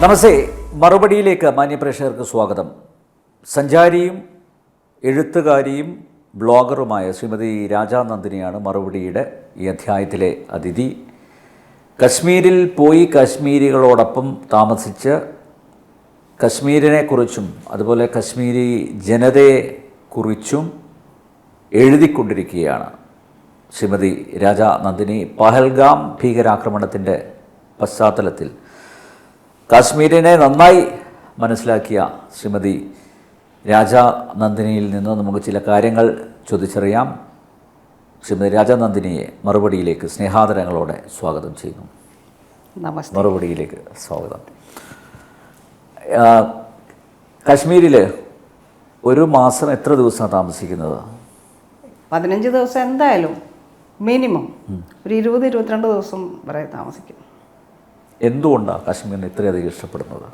നമസ്തേ. മറുപടിയിലേക്ക് മാന്യപ്രേക്ഷകർക്ക് സ്വാഗതം. സഞ്ചാരിയും എഴുത്തുകാരിയും ബ്ലോഗറുമായ ശ്രീമതി രാജാ നന്ദിനിയാണ് മറുപടിയുടെ ഈ അധ്യായത്തിലെ അതിഥി. കശ്മീരിൽ പോയി കശ്മീരികളോടൊപ്പം താമസിച്ച് കശ്മീരിനെക്കുറിച്ചും അതുപോലെ കശ്മീരി ജനതയെക്കുറിച്ചും എഴുതിക്കൊണ്ടിരിക്കുകയാണ് ശ്രീമതി രാജാ നന്ദിനി. പഹൽഗാം ഭീകരാക്രമണത്തിൻ്റെ പശ്ചാത്തലത്തിൽ കാശ്മീരിനെ നന്നായി മനസ്സിലാക്കിയ ശ്രീമതി രാജാ നന്ദിനിയിൽ നിന്ന് നമുക്ക് ചില കാര്യങ്ങൾ ചോദിച്ചറിയാം. ശ്രീമതി രാജാ നന്ദിനിയെ മറുപടിയിലേക്ക് സ്നേഹാദരങ്ങളോടെ സ്വാഗതം ചെയ്യുന്നു. നമസ്തേ. മറുപടിയിലേക്ക് സ്വാഗതം. കാശ്മീരിൽ ഒരു മാസം എത്ര ദിവസമാണ് താമസിക്കുന്നത്? 15 ദിവസം എന്തായാലും മിനിമം ഒരു 20-22 ദിവസം വരെ താമസിക്കും. എന്തുകൊണ്ടാണ് കാശ്മീരിനെ ഇത്രയധികം ഇഷ്ടപ്പെടുന്നത്?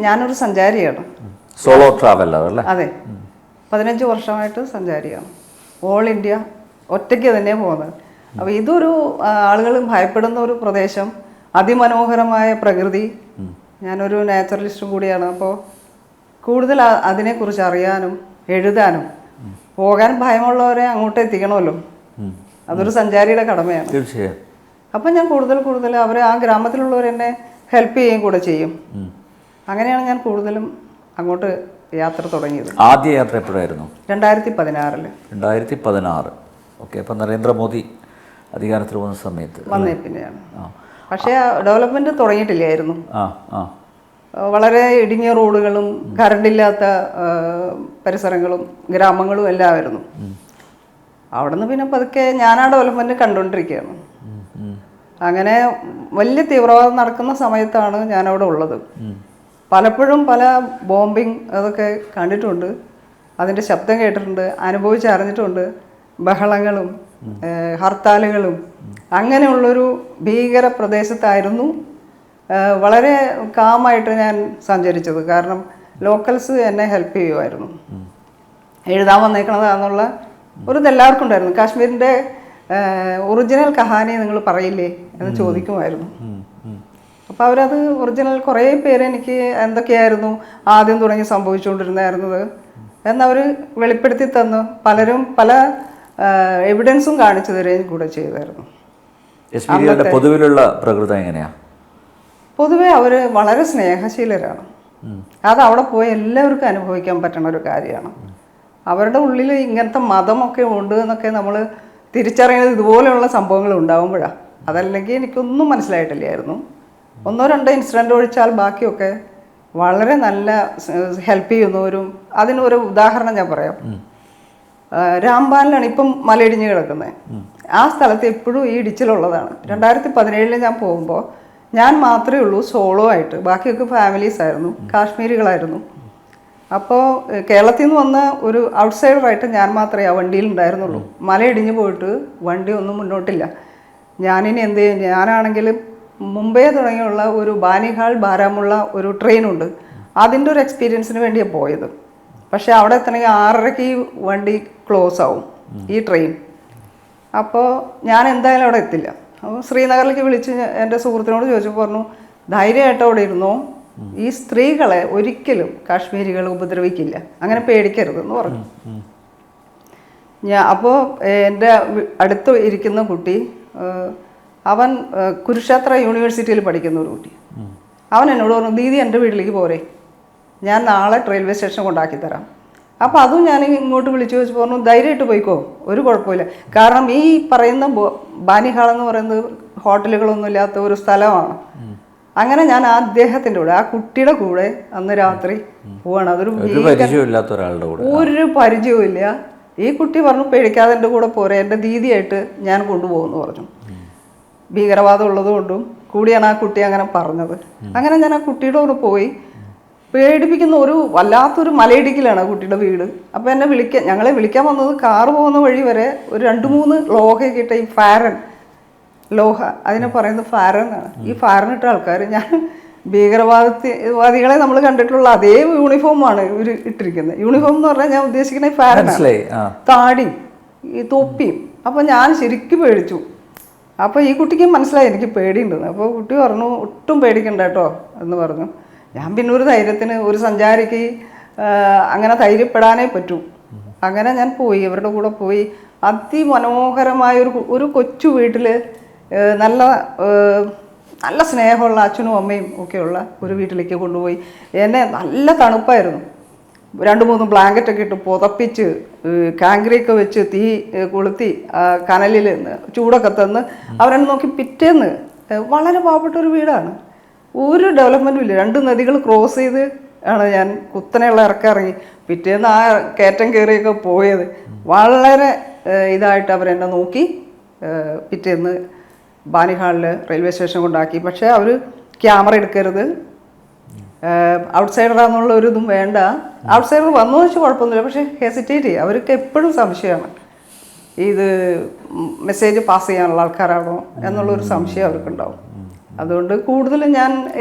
ഞാനൊരു സഞ്ചാരിയാണ്. സോളോ ട്രാവലർ അല്ലേ? അതെ, 15 വർഷമായിട്ട് സഞ്ചാരിയാണ്. ഓൾ ഇന്ത്യ ഒറ്റയ്ക്ക് തന്നെ പോകുന്നത്. അപ്പോൾ ഇതൊരു ആളുകൾ ഭയപ്പെടുന്ന ഒരു പ്രദേശം, അതിമനോഹരമായ പ്രകൃതി. ഞാനൊരു നാച്ചുറലിസ്റ്റും കൂടിയാണ്. അപ്പോൾ കൂടുതൽ അതിനെക്കുറിച്ച് അറിയാനും എഴുതാനും പോകാൻ ഭയമുള്ളവരെ അങ്ങോട്ട് എത്തിക്കണമല്ലോ. അതൊരു സഞ്ചാരിയുടെ കടമയാണ്. തീർച്ചയായും. അപ്പം ഞാൻ കൂടുതൽ അവരെ ആ ഗ്രാമത്തിലുള്ളവരെന്നെ ഹെൽപ്പ് ചെയ്യുകയും കൂടെ ചെയ്യും. അങ്ങനെയാണ് ഞാൻ കൂടുതലും അങ്ങോട്ട് യാത്ര തുടങ്ങിയത്. ആദ്യ യാത്ര എപ്പോഴായിരുന്നു? 2016. 2016. ഓക്കെ. അപ്പം നരേന്ദ്രമോദി അധികാരത്തിൽ വന്ന സമയത്ത് വന്നേ പിന്നെയാണ്. പക്ഷേ ഡെവലപ്മെൻറ്റ് തുടങ്ങിയിട്ടില്ലായിരുന്നു. വളരെ ഇടുങ്ങിയ റോഡുകളും കറണ്ടില്ലാത്ത പരിസരങ്ങളും ഗ്രാമങ്ങളും എല്ലാമായിരുന്നു. അവിടെ നിന്ന് പിന്നെ പതുക്കെ ഞാൻ ആ ഡെവലപ്മെൻറ്റ് കണ്ടുകൊണ്ടിരിക്കുകയാണ്. അങ്ങനെ വലിയ തീവ്രവാദം നടക്കുന്ന സമയത്താണ് ഞാനവിടെ ഉള്ളത്. പലപ്പോഴും പല ബോംബിങ് അതൊക്കെ കണ്ടിട്ടുണ്ട്, അതിൻ്റെ ശബ്ദം കേട്ടിട്ടുണ്ട്, അനുഭവിച്ചറിഞ്ഞിട്ടുണ്ട്. ബഹളങ്ങളും ഹർത്താലുകളും അങ്ങനെയുള്ളൊരു ഭീകര പ്രദേശത്തായിരുന്നു വളരെ കാമായിട്ട് ഞാൻ സഞ്ചരിച്ചത്. കാരണം ലോക്കൽസ് എന്നെ ഹെൽപ്പ് ചെയ്യുമായിരുന്നു. എഴുതാൻ വന്നേക്കണതാന്നുള്ള ഒരു ഇതെല്ലാവർക്കും ഉണ്ടായിരുന്നു. കാശ്മീരിൻ്റെ ഒറിജിനൽ കഹാനി നിങ്ങൾ പറയില്ലേ എന്ന് ചോദിക്കുമായിരുന്നു. അപ്പോൾ അവരത് ഒറിജിനൽ കുറേ പേര് എനിക്ക് എന്തൊക്കെയായിരുന്നു ആദ്യം തുടങ്ങി സംഭവിച്ചുകൊണ്ടിരുന്നായിരുന്നത് എന്നവർ വെളിപ്പെടുത്തി തന്നു. പലരും പല എവിഡൻസും കാണിച്ചു തരുകയും കൂടെ ചെയ്തായിരുന്നു. പൊതുവിലുള്ള പ്രകൃതം എങ്ങനെയാണ്? പൊതുവെ അവർ വളരെ സ്നേഹശീലരാണ്. അത് അവിടെ പോയി എല്ലാവർക്കും അനുഭവിക്കാൻ പറ്റുന്ന ഒരു കാര്യമാണ്. അവരുടെ ഉള്ളിൽ ഇങ്ങനത്തെ മതമൊക്കെ ഉണ്ട് എന്നൊക്കെ നമ്മൾ തിരിച്ചറിയുന്നത് ഇതുപോലെയുള്ള സംഭവങ്ങൾ ഉണ്ടാകുമ്പോഴാണ്. അതല്ലെങ്കിൽ എനിക്കൊന്നും മനസ്സിലായിട്ടില്ലായിരുന്നു. 1-2 ഇൻസിഡൻ്റ് ഒഴിച്ചാൽ ബാക്കിയൊക്കെ വളരെ നല്ല ഹെൽപ്പ് ചെയ്യുന്നവരും. അതിനൊരു ഉദാഹരണം ഞാൻ പറയാം. രാംബാനിലാണ് ഇപ്പം മലയിടിഞ്ഞ് കിടക്കുന്നത്. ആ സ്ഥലത്ത് എപ്പോഴും ഈ ഇടിച്ചിലുള്ളതാണ്. 2017 ഞാൻ പോകുമ്പോൾ ഞാൻ മാത്രമേ ഉള്ളൂ സോളോ ആയിട്ട്, ബാക്കിയൊക്കെ ഫാമിലീസ് ആയിരുന്നു, കാശ്മീരികളായിരുന്നു. അപ്പോൾ കേരളത്തിൽ നിന്ന് വന്ന ഒരു ഔട്ട്സൈഡറായിട്ട് ഞാൻ മാത്രമേ ആ വണ്ടിയിൽ ഉണ്ടായിരുന്നുള്ളൂ. മലയിടിഞ്ഞ് പോയിട്ട് വണ്ടി ഒന്നും മുന്നോട്ടില്ല. ഞാനിനി എന്ത് ചെയ്യും? ഞാനാണെങ്കിലും മുംബൈ തുടങ്ങിയുള്ള ഒരു ബാനിഹാൾ ബാരാമുള്ള ഒരു ട്രെയിനുണ്ട്, അതിൻ്റെ ഒരു എക്സ്പീരിയൻസിന് വേണ്ടിയാണ് പോയത്. പക്ഷേ അവിടെ എത്തണമെങ്കിൽ 6:30 ഈ വണ്ടി ക്ലോസ് ആവും, ഈ ട്രെയിൻ. അപ്പോൾ ഞാൻ എന്തായാലും അവിടെ എത്തില്ല. അപ്പോൾ ശ്രീനഗറിലേക്ക് വിളിച്ച് എൻ്റെ സുഹൃത്തിനോട് ചോദിച്ചപ്പോൾ പറഞ്ഞു, ധൈര്യമായിട്ട് അവിടെ ഇരുന്നോ, ഈ സ്ത്രീകളെ ഒരിക്കലും കാശ്മീരികൾ ഉപദ്രവിക്കില്ല, അങ്ങനെ പേടിക്കരുതെന്ന് പറഞ്ഞു. അപ്പോൾ എൻ്റെ അടുത്ത് ഇരിക്കുന്ന കുട്ടി, അവൻ കുരുക്ഷേത്ര യൂണിവേഴ്സിറ്റിയിൽ പഠിക്കുന്ന ഒരു കുട്ടി. അവൻ എന്നോട് പറഞ്ഞു, ദീദി എൻ്റെ വീട്ടിലേക്ക് പോരെ, ഞാൻ നാളെ റെയിൽവേ സ്റ്റേഷൻ കൊണ്ടാക്കി തരാം. അപ്പോൾ അതും ഞാൻ ഇങ്ങോട്ട് വിളിച്ചു വെച്ച് പറഞ്ഞു, ധൈര്യമായിട്ട് പോയിക്കോ, ഒരു കുഴപ്പമില്ല. കാരണം ഈ പറയുന്ന ബാനിഹാൾ എന്ന് പറയുന്നത് ഹോട്ടലുകളൊന്നും ഇല്ലാത്ത ഒരു സ്ഥലമാണ്. അങ്ങനെ ഞാൻ അദ്ദേഹത്തിൻ്റെ കൂടെ, ആ കുട്ടിയുടെ കൂടെ അന്ന് രാത്രി പോവാണ്. അതൊരു ഒരു പരിചയവും ഇല്ല. ഈ കുട്ടി പറഞ്ഞു, പേടിക്കാതെ എൻ്റെ കൂടെ പോരെ, എൻ്റെ ദീദിയായിട്ട് ഞാൻ കൊണ്ടുപോകുമെന്ന് പറഞ്ഞു. ഭീകരവാദം ഉള്ളതുകൊണ്ടും കൂടിയാണ് ആ കുട്ടി അങ്ങനെ പറഞ്ഞത്. അങ്ങനെ ഞാൻ ആ കുട്ടിയുടെ കൂടെ പോയി. പേടിപ്പിക്കുന്ന ഒരു വല്ലാത്തൊരു മലയിടിക്കലാണ് ആ കുട്ടിയുടെ വീട്. അപ്പോൾ എന്നെ ഞങ്ങളെ വിളിക്കാൻ വന്നത് കാറ് പോകുന്ന വഴി വരെ ഒരു 2-3 ലോഹയൊക്കെ ഇട്ട ഈ ഫാരൻ ലോഹ, അതിനെ പറയുന്നത് ഫാരൻ എന്നാണ്. ഈ ഫാരനിട്ട ആൾക്കാർ, ഞാൻ ഭീകരവാദികളെ നമ്മൾ കണ്ടിട്ടുള്ള അതേ യൂണിഫോമാണ് ഇവർ ഇട്ടിരിക്കുന്നത്. യൂണിഫോം എന്ന് പറഞ്ഞാൽ ഞാൻ ഉദ്ദേശിക്കുന്ന ഈ ഫാരനാണ്, താടിയും ഈ തൊപ്പിയും. അപ്പോൾ ഞാൻ ശരിക്കും പേടിച്ചു. അപ്പോൾ ഈ കുട്ടിക്ക് മനസ്സിലായി എനിക്ക് പേടിയുണ്ടെന്ന്. അപ്പോൾ കുട്ടി പറഞ്ഞു ഒട്ടും പേടിക്കണ്ട കേട്ടോ എന്ന് പറഞ്ഞു. ഞാൻ പിന്നെ ഒരു ധൈര്യത്തിന്, ഒരു സഞ്ചാരിക്ക് അങ്ങനെ ധൈര്യപ്പെടാനേ പറ്റൂ. അങ്ങനെ ഞാൻ പോയി, ഇവരുടെ കൂടെ പോയി. അതിമനോഹരമായ ഒരു കൊച്ചു വീട്ടിൽ നല്ല നല്ല സ്നേഹമുള്ള അച്ഛനും അമ്മയും ഒക്കെയുള്ള ഒരു വീട്ടിലേക്ക് കൊണ്ടുപോയി. എന്നെ നല്ല തണുപ്പായിരുന്നു. 2-3 ബ്ലാങ്കറ്റൊക്കെ ഇട്ട് പുതപ്പിച്ച് കാങ്ക്രീയൊക്കെ വെച്ച് തീ കൊളുത്തി കനലിൽ ചൂടൊക്കെ തന്ന് അവരെന്നെ നോക്കി. പിറ്റേന്ന് വളരെ പാവപ്പെട്ടൊരു വീടാണ്, ഒരു ഡെവലപ്മെൻറ്റും ഇല്ല. 2 നദികൾ ക്രോസ് ചെയ്ത് ആണ് ഞാൻ കുത്തനെയുള്ള ഇറങ്ങി പിറ്റേന്ന് ആ കയറ്റം കയറിയൊക്കെ പോയത്. വളരെ ഇതായിട്ട് അവരെന്നെ നോക്കി. പിറ്റേന്ന് ബാനിഹാളിൽ റെയിൽവേ സ്റ്റേഷൻ കൊണ്ടാക്കി. പക്ഷേ അവർ ക്യാമറ എടുക്കരുത്, ഔട്ട്സൈഡറാന്നുള്ള ഒരു ഇതും വേണ്ട. ഔട്ട്സൈഡർ വന്നു വെച്ചാൽ കുഴപ്പമൊന്നുമില്ല, പക്ഷേ ഹെസിറ്റേറ്റ് ചെയ്യുക. അവർക്ക് എപ്പോഴും സംശയമാണ്, ഇത് മെസ്സേജ് പാസ് ചെയ്യാനുള്ള ആൾക്കാരാണോ എന്നുള്ളൊരു സംശയം അവർക്കുണ്ടാവും. അതുകൊണ്ട് കൂടുതലും ഞാൻ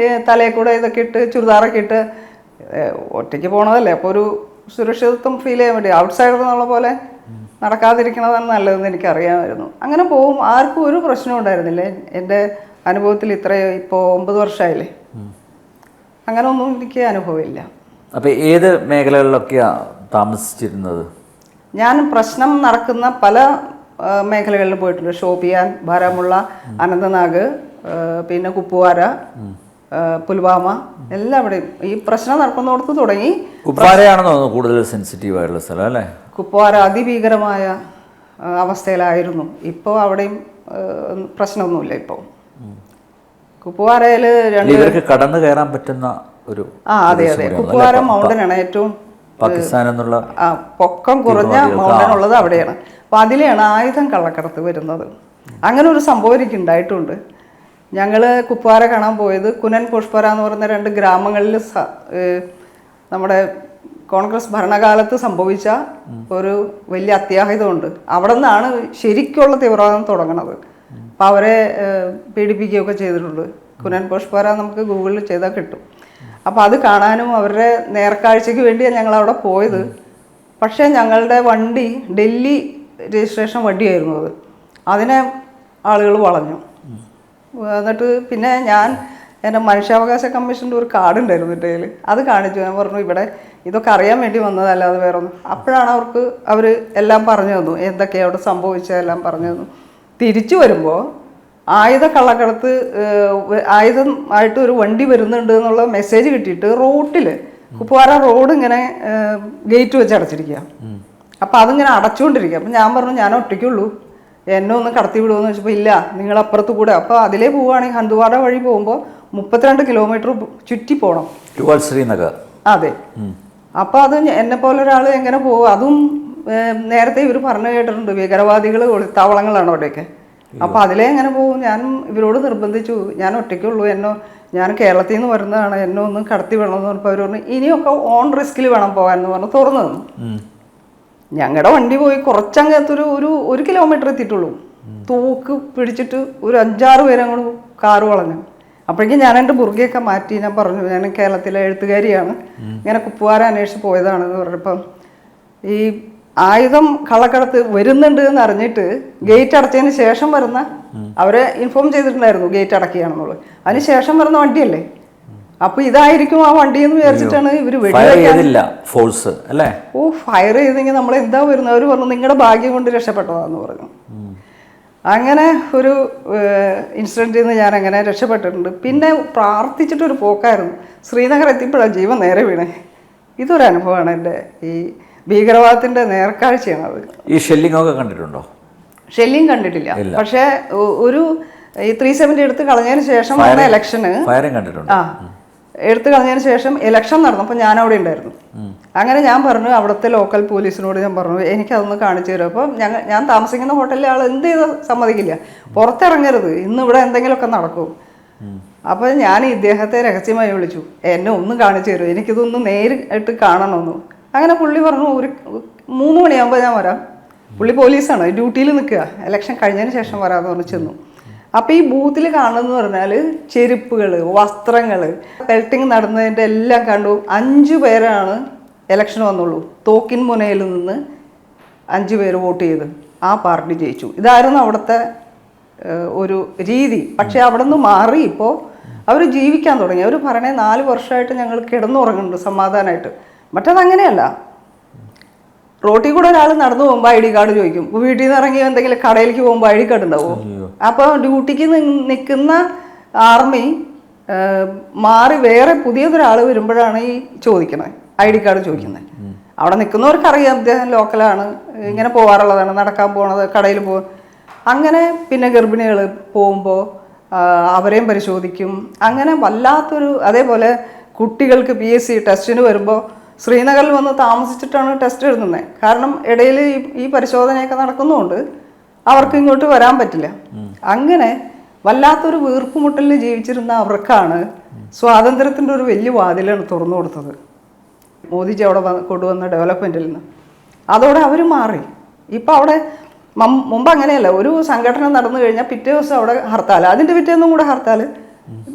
തലയിൽ കൂടെ ഇതൊക്കെ ഇട്ട് ചുരിദാറൊക്കെ ഇട്ട് ഒറ്റയ്ക്ക് പോകണതല്ലേ, അപ്പോൾ ഒരു സുരക്ഷിതത്വം ഫീൽ ചെയ്യാൻ വേണ്ടി ഔട്ട്സൈഡർ എന്നുള്ള പോലെ നടക്കാതിരിക്കണതാണ് നല്ലതെന്ന് എനിക്കറിയാമായിരുന്നു. അങ്ങനെ പോവും, ആർക്കും ഒരു പ്രശ്നവും ഉണ്ടായിരുന്നില്ല. എൻ്റെ അനുഭവത്തിൽ ഇപ്പോൾ 9 വർഷമായില്ലേ, അങ്ങനെ ഒന്നും എനിക്ക് അനുഭവമില്ല. അപ്പോൾ ഏത് മേഖലകളിലൊക്കെയാണ് താമസിച്ചിരുന്നത്? ഞാൻ പ്രശ്നം നടക്കുന്ന പല മേഖലകളിൽ പോയിട്ടുണ്ട്. ഷോപ്പിയാൻ, ബാരാമുള്ള, അനന്തനാഗ്, പിന്നെ കുപ്വാര, പുൽവാമ, എല്ലാവിടെയും ഈ പ്രശ്നം നടക്കുന്നിടത്ത് തുടങ്ങി. കുപ്വാരയാണെന്ന് തോന്നുന്നു കൂടുതൽ സെൻസിറ്റീവ് ആയിട്ടുള്ള സ്ഥലം അല്ലേ? കുപ്വാര അതിഭീകരമായ അവസ്ഥയിലായിരുന്നു. ഇപ്പോൾ അവിടെയും പ്രശ്നമൊന്നുമില്ല. ഇപ്പോൾ കുപ്വാരയിൽ ഇവർക്ക് കടന്നു കയറാൻ പറ്റുന്ന ഒരു അതെ അതെ, കുപ്വാര മൗണ്ടനാണ് ഏറ്റവും പാകിസ്ഥാൻ എന്നുള്ള പൊക്കം കുറഞ്ഞ മൗണ്ടൻ ഉള്ളത് അവിടെയാണ്. അപ്പോൾ അതിലെയാണ് ആയുധം കള്ളക്കടത്ത് വരുന്നത്. അങ്ങനെ ഒരു സംഭവം എനിക്ക് ഉണ്ടായിട്ടുണ്ട്. ഞങ്ങൾ കുപ്വാര കാണാൻ പോയത് കുനൻ പുഷ്പര എന്ന് പറയുന്ന 2 ഗ്രാമങ്ങളിൽ നമ്മുടെ കോൺഗ്രസ് ഭരണകാലത്ത് സംഭവിച്ച ഒരു വലിയ അത്യാഹിതമുണ്ട്. അവിടെ നിന്നാണ് ശരിക്കുള്ള തീവ്രവാദം തുടങ്ങുന്നത്. അപ്പോൾ അവരെ പീഡിപ്പിക്കുകയൊക്കെ ചെയ്തിട്ടുണ്ട്. കുനൻ പുഷ്പര നമുക്ക് ഗൂഗിളിൽ ചെയ്താൽ കിട്ടും. അപ്പോൾ അത് കാണാനും അവരുടെ നേർക്കാഴ്ചയ്ക്ക് വേണ്ടിയാണ് ഞങ്ങൾ അവിടെ പോയത്. പക്ഷേ ഞങ്ങളുടെ വണ്ടി ഡൽഹി രജിസ്ട്രേഷൻ വണ്ടിയായിരുന്നു അത്. അതിനെ ആളുകൾ വളഞ്ഞു. എന്നിട്ട് പിന്നെ ഞാൻ എൻ്റെ മനുഷ്യാവകാശ കമ്മീഷൻ്റെ ഒരു കാർഡ് ഉണ്ടായിരുന്നു എൻ്റെ കയ്യിൽ, അത് കാണിച്ചു. ഞാൻ പറഞ്ഞു ഇവിടെ ഇതൊക്കെ അറിയാൻ വേണ്ടി വന്നതല്ലാതെ വേറെ ഒന്നും. അപ്പോഴാണ് അവർ എല്ലാം പറഞ്ഞു തന്നു, എന്തൊക്കെയാണ് അവിടെ സംഭവിച്ചതെല്ലാം പറഞ്ഞു തന്നു. തിരിച്ചു വരുമ്പോൾ ആയുധ കള്ളക്കടത്ത് ആയുധമായിട്ട് ഒരു വണ്ടി വരുന്നുണ്ട് എന്നുള്ള മെസ്സേജ് കിട്ടിയിട്ട് റോട്ടിൽ കുപ്വാര റോഡ് ഇങ്ങനെ ഗേറ്റ് വെച്ച് അടച്ചിരിക്കുക. അപ്പം അതിങ്ങനെ അടച്ചുകൊണ്ടിരിക്കുക. അപ്പം ഞാൻ പറഞ്ഞു ഞാൻ ഒറ്റയ്ക്കുള്ളൂ, എന്നെ ഒന്ന് കടത്തി വിടുമെന്ന് വെച്ചപ്പോൾ ഇല്ല, നിങ്ങൾ അപ്പുറത്ത് കൂടെ. അപ്പോൾ അതിലേ പോവുകയാണെങ്കിൽ ഹന്ദുവാര വഴി പോകുമ്പോൾ 32 കിലോമീറ്റർ ചുറ്റി പോകണം, ശ്രീനഗർ. അതെ. അപ്പോൾ അത് എന്നെ പോലെ ഒരാൾ എങ്ങനെ പോകും? അതും നേരത്തെ ഇവർ പറഞ്ഞു കേട്ടിട്ടുണ്ട്, ഭീകരവാദികൾ ഒളിത്താവളങ്ങളാണ് അവിടെയൊക്കെ. അപ്പോൾ അതിലേ എങ്ങനെ പോകും? ഞാൻ ഇവരോട് നിർബന്ധിച്ചു, ഞാൻ ഒറ്റയ്ക്കുള്ളൂ, ഞാൻ കേരളത്തിൽ നിന്ന് വരുന്നതാണ്, എന്നെ ഒന്ന് കടത്തി വിടണമെന്ന് പറഞ്ഞപ്പോൾ അവർ പറഞ്ഞു ഇനിയൊക്കെ ഓൺ റിസ്കിൽ വേണം പോകാമെന്ന് പറഞ്ഞ് തുറന്നു തന്നു. ഞങ്ങളുടെ വണ്ടി പോയി കുറച്ചങ്ങത്തൊരു 1 കിലോമീറ്റർ എത്തിയിട്ടുള്ളൂ. തൂക്ക് പിടിച്ചിട്ട് ഒരു 5-6 പേരെ അങ്ങോട്ട് കാറ് വളഞ്ഞു. അപ്പോഴേക്കും ഞാൻ എൻ്റെ ബുർഗയൊക്കെ മാറ്റി. ഞാൻ പറഞ്ഞു ഞാൻ കേരളത്തിലെ എഴുത്തുകാരിയാണ്, ഇങ്ങനെ കുപ്വാര അന്വേഷിച്ച് പോയതാണെന്ന് പറഞ്ഞപ്പം ഈ ആയുധം കള്ളക്കടത്ത് വരുന്നുണ്ട് എന്ന് അറിഞ്ഞിട്ട് ഗേറ്റ് അടച്ചതിന് ശേഷം വരുന്ന അവരെ ഇൻഫോം ചെയ്തിട്ടുണ്ടായിരുന്നു ഗേറ്റ് അടക്കുകയാണെന്നുള്ളത്. അതിന് ശേഷം വരുന്ന വണ്ടിയല്ലേ, അപ്പൊ ഇതായിരിക്കും ആ വണ്ടി എന്ന് വിചാരിച്ചിട്ടാണ് ഇവര് ഫോഴ്സ് അല്ലേ. ഫയർ ചെയ്തെങ്കിൽ നമ്മൾ എന്താ വരുന്നത്? അവർ പറഞ്ഞു നിങ്ങളുടെ ഭാഗ്യം കൊണ്ട് രക്ഷപ്പെട്ടതാന്ന് പറഞ്ഞു. അങ്ങനെ ഒരു ഇൻസിഡൻറ്റിൽ നിന്ന് ഞാൻ അങ്ങനെ രക്ഷപ്പെട്ടിട്ടുണ്ട്. പിന്നെ പ്രാർത്ഥിച്ചിട്ടൊരു പോക്കായിരുന്നു. ശ്രീനഗർ എത്തിയപ്പോഴാണ് ജീവൻ നേരെ വീണേ. ഇതൊരു അനുഭവമാണ് എൻ്റെ ഈ ഭീകരവാദത്തിൻ്റെ നേർക്കാഴ്ചയാണ് അത്. ഈ ഷെല്ലിംഗ് ഒക്കെ കണ്ടിട്ടുണ്ടോ? ഷെല്ലിംഗ് കണ്ടിട്ടില്ല, പക്ഷേ ഒരു ഈ 370 എടുത്ത് കളഞ്ഞതിന് ശേഷം വന്ന ഇലക്ഷന് എടുത്തു കളഞ്ഞതിന് ശേഷം ഇലക്ഷൻ നടന്നപ്പോൾ ഞാൻ അവിടെ ഉണ്ടായിരുന്നു. അങ്ങനെ ഞാൻ പറഞ്ഞു അവിടുത്തെ ലോക്കൽ പോലീസിനോട് ഞാൻ പറഞ്ഞു എനിക്കതൊന്ന് കാണിച്ചു തരും. അപ്പം ഞാൻ താമസിക്കുന്ന ഹോട്ടലിലെ ആൾ എന്ത് ചെയ്ത് സമ്മതിക്കില്ല, പുറത്തിറങ്ങരുത്, ഇന്ന് ഇവിടെ എന്തെങ്കിലുമൊക്കെ നടക്കും. അപ്പോൾ ഞാൻ ഇദ്ദേഹത്തെ രഹസ്യമായി വിളിച്ചു, എന്നെ ഒന്നും കാണിച്ചു തരും, എനിക്കിതൊന്ന് നേരിട്ട് കാണണമെന്ന്. അങ്ങനെ പുള്ളി പറഞ്ഞു ഒരു 3 മണിയാകുമ്പോൾ ഞാൻ വരാം. പുള്ളി പോലീസാണ്, ഡ്യൂട്ടിയിൽ നിൽക്കുക, ഇലക്ഷൻ കഴിഞ്ഞതിന് ശേഷം വരാമെന്ന് പറഞ്ഞു ചെന്നു. അപ്പോൾ ഈ ബൂത്തിൽ കാണുന്നതെന്ന് പറഞ്ഞാൽ ചെരുപ്പുകൾ, വസ്ത്രങ്ങൾ, ബെൽറ്റിങ് നടന്നതിൻ്റെ എല്ലാം കണ്ടു. 5 പേരാണ് ഇലക്ഷൻ വന്നുള്ളൂ. തോക്കിൻ മുനയിൽ നിന്ന് 5 പേര് വോട്ട് ചെയ്ത് ആ പാർട്ടി ജയിച്ചു. ഇതായിരുന്നു അവിടുത്തെ ഒരു രീതി. പക്ഷെ അവിടെ നിന്ന് മാറി ഇപ്പോൾ അവർ ജീവിക്കാൻ തുടങ്ങി. അവർ പറയണേ 4 വർഷമായിട്ട് ഞങ്ങൾ കിടന്നുറങ്ങുന്നുണ്ട് സമാധാനമായിട്ട്. മറ്റതങ്ങനെയല്ല. റോട്ടിൽ കൂടെ ഒരാൾ നടന്നു പോകുമ്പോൾ ID കാർഡ് ചോദിക്കും. വീട്ടിൽ നിന്ന് ഇറങ്ങി എന്തെങ്കിലും കടയിലേക്ക് പോകുമ്പോൾ ID കാർഡ് ഉണ്ടാവും. അപ്പോൾ ഡ്യൂട്ടിക്ക് നിൽക്കുന്ന ആർമി മാറി വേറെ പുതിയതൊരാൾ വരുമ്പോഴാണ് ഈ ചോദിക്കണത്, ID കാർഡ് ചോദിക്കുന്നത്. അവിടെ നിൽക്കുന്നവർക്കറിയാം അദ്ദേഹം ലോക്കലാണ്, ഇങ്ങനെ പോകാറുള്ളതാണ്, നടക്കാൻ പോണത്, കടയിൽ പോകും. അങ്ങനെ പിന്നെ ഗർഭിണികൾ പോകുമ്പോൾ അവരെയും പരിശോധിക്കും. അങ്ങനെ വല്ലാത്തൊരു, അതേപോലെ കുട്ടികൾക്ക് PSC ടെസ്റ്റിന് വരുമ്പോൾ ശ്രീനഗറിൽ വന്ന് താമസിച്ചിട്ടാണ് ടെസ്റ്റ് എഴുതുന്നത്. കാരണം ഇടയിൽ ഈ പരിശോധനയൊക്കെ നടക്കുന്നതുകൊണ്ട് അവർക്ക് ഇങ്ങോട്ട് വരാൻ പറ്റില്ല. അങ്ങനെ വല്ലാത്തൊരു വീർപ്പുമുട്ടലിൽ ജീവിച്ചിരുന്ന അവർക്കാണ് സ്വാതന്ത്ര്യത്തിൻ്റെ ഒരു വലിയ വാതിലാണ് തുറന്നു കൊടുത്തത് മോദിജി അവിടെ കൊണ്ടുവന്ന ഡെവലപ്മെൻറ്റിൽ നിന്ന്. അതോടെ അവർ മാറി. ഇപ്പം അവിടെ മുമ്പ് അങ്ങനെയല്ല, ഒരു സംഘടന നടന്നു കഴിഞ്ഞാൽ പിറ്റേ ദിവസം അവിടെ ഹർത്താൽ, അതിൻ്റെ പിറ്റേന്നും കൂടെ ഹർത്താൽ,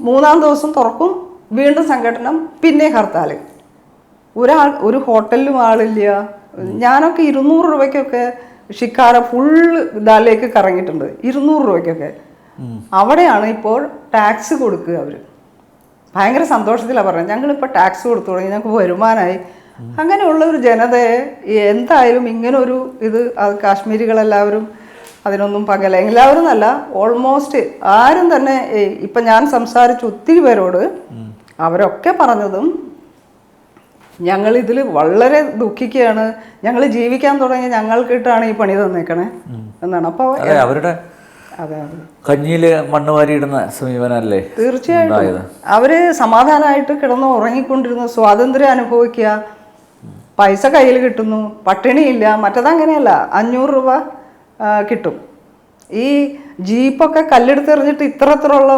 3-ാം ദിവസം തുറക്കും, വീണ്ടും സംഘടന, പിന്നെ ഹർത്താൽ. ഒരു ഹോട്ടലിലും ആളില്ല. ഞാനൊക്കെ 200 രൂപയ്ക്കൊക്കെ ഷിക്കാര ഫുള്ള് ദാലിലേക്ക് കറങ്ങിയിട്ടുണ്ട്, 200 രൂപയ്ക്കൊക്കെ. അവിടെയാണ് ഇപ്പോൾ ടാക്സ് കൊടുക്കുക. അവർ ഭയങ്കര സന്തോഷത്തിലാണ് പറഞ്ഞത്, ഞങ്ങളിപ്പോൾ ടാക്സ് കൊടുത്തു തുടങ്ങി, ഞങ്ങൾക്ക് വരുമാനമായി. അങ്ങനെയുള്ള ഒരു ജനതയെ എന്തായാലും ഇങ്ങനൊരു ഇത് കാശ്മീരികളെല്ലാവരും അതിനൊന്നും പകല, എല്ലാവരും എന്നല്ല, ഓൾമോസ്റ്റ് ആരും തന്നെ. ഇപ്പം ഞാൻ സംസാരിച്ച ഒത്തിരി പേരോട് അവരൊക്കെ പറഞ്ഞതും ഞങ്ങളിതിൽ വളരെ ദുഃഖിക്കുകയാണ്, ഞങ്ങൾ ജീവിക്കാൻ തുടങ്ങി ഞങ്ങൾക്കിട്ടാണ് ഈ പണി തന്നേക്കണേ എന്നാണ്. അപ്പോൾ അവരുടെ കഞ്ഞിയില് മണ്ണ് വാരിയിടുന്ന സമീപനല്ലേ? തീർച്ചയായിട്ടും. അവര് സമാധാനമായിട്ട് കിടന്ന് ഉറങ്ങിക്കൊണ്ടിരുന്നു, സ്വാതന്ത്ര്യം അനുഭവിക്കുക, പൈസ കയ്യിൽ കിട്ടുന്നു, പട്ടിണിയില്ല. മറ്റതങ്ങനെയല്ല, 500 രൂപ കിട്ടും. ഈ ജീപ്പൊക്കെ കല്ലെടുത്തെറിഞ്ഞിട്ട് ഇത്രയുള്ള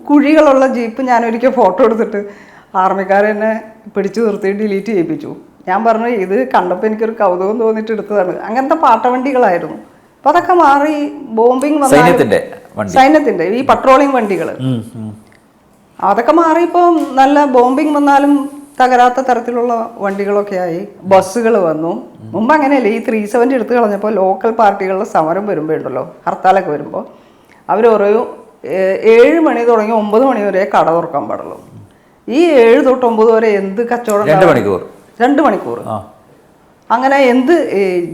കുഴികളുള്ള ജീപ്പ് ഞാനൊരിക്കൽ ഫോട്ടോ എടുത്തിട്ട് ആർമിക്കാരെന്നെ പിടിച്ചു നിർത്തി ഡിലീറ്റ് ചെയ്യിപ്പിച്ചു. ഞാൻ പറഞ്ഞു ഇത് കണ്ടപ്പോൾ എനിക്കൊരു കൗതുകം തോന്നിയിട്ട് എടുത്തതാണ്. അങ്ങനത്തെ പാട്ടവണ്ടികളായിരുന്നു. അപ്പോൾ അതൊക്കെ മാറി. ബോംബിങ് സൈന്യത്തിൻ്റെ ഈ പട്രോളിങ് വണ്ടികൾ അതൊക്കെ മാറി. ഇപ്പം നല്ല ബോംബിങ് വന്നാലും തകരാത്ത തരത്തിലുള്ള വണ്ടികളൊക്കെ ആയി. ബസ്സുകൾ വന്നു. മുമ്പ് അങ്ങനെയല്ലേ, ഈ 370 എടുത്തു കളഞ്ഞപ്പോൾ ലോക്കൽ പാർട്ടികളുടെ സമരം വരുമ്പോഴുണ്ടല്ലോ, ഹർത്താലൊക്കെ വരുമ്പോൾ അവർ പറയും 7 മണി തുടങ്ങി 9 മണി വരെ കട തുറക്കാൻ പാടുള്ളൂ. ഈ 7 തൊട്ട് 9 വരെ എന്ത് കച്ചവടം? 2 മണിക്കൂർ. അങ്ങനെ എന്ത്